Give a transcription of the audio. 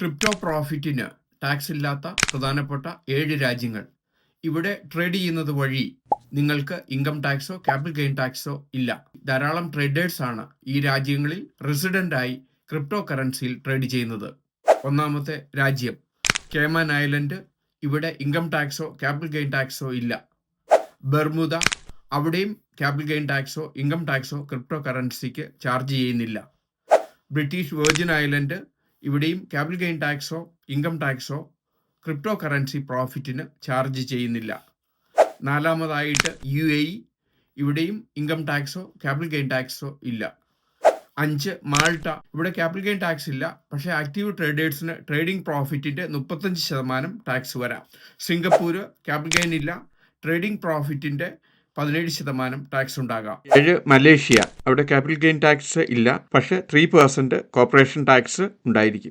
Crypto പ്രോഫിറ്റിന് tax ഇല്ലാത്ത പ്രധാനപ്പെട്ട 7 രാജ്യങ്ങൾ. ഇവിടെ ട്രേഡ് ചെയ്യുന്നത് വഴി നിങ്ങൾക്ക് ഇൻകം ടാക്സോ ക്യാപിറ്റൽ ഗെയിൻ ടാക്സോ ഇല്ല. ധാരാളം ട്രേഡേഴ്സ് ആണ് ഈ രാജ്യങ്ങളിൽ റെസിഡൻ്റായി ക്രിപ്റ്റോ കറൻസിയിൽ ട്രേഡ് ചെയ്യുന്നത്. ഒന്നാമത്തെ രാജ്യം കേമൻ ഐലൻഡ്. ഇവിടെ ഇൻകം ടാക്സോ ക്യാപിറ്റൽ ഗെയിൻ ടാക്സോ ഇല്ല. ബർമുദ, അവിടെയും ക്യാപിറ്റൽ ഗെയിൻ ടാക്സോ ഇൻകം ടാക്സോ ക്രിപ്റ്റോ കറൻസിക്ക് ചാർജ് ചെയ്യുന്നില്ല. ബ്രിട്ടീഷ് വെർജിൻ ഐലൻഡ്, ഇവിടെയും ക്യാപിറ്റൽ ഗെയിൻ ടാക്സോ ഇൻകം ടാക്സോ ക്രിപ്റ്റോ കറൻസി പ്രോഫിറ്റിന് ചാർജ് ചെയ്യുന്നില്ല. നാലാമതായിട്ട് UAE, ഇവിടെയും ഇൻകം ടാക്സോ ക്യാപിറ്റൽ ഗെയിൻ ടാക്സോ ഇല്ല. 5 മാൾട്ട, ഇവിടെ ക്യാപിറ്റൽ ഗെയിൻ ടാക്സ് ഇല്ല, പക്ഷേ ആക്റ്റീവ് ട്രേഡേഴ്സിന് ട്രേഡിംഗ് പ്രോഫിറ്റിൻ്റെ 35% ടാക്സ് വരാം. സിംഗപ്പൂര് ക്യാപിറ്റൽ ഗെയിൻ ഇല്ല, ട്രേഡിംഗ് പ്രോഫിറ്റിൻ്റെ 17% ടാക്സ് ഉണ്ടാകാം. 7 മലേഷ്യ, അവിടെ ക്യാപിറ്റൽ ഗെയിൻ ടാക്സ് ഇല്ല, പക്ഷേ 3% കോർപ്പറേഷൻ ടാക്സ് ഉണ്ടായിരിക്കും.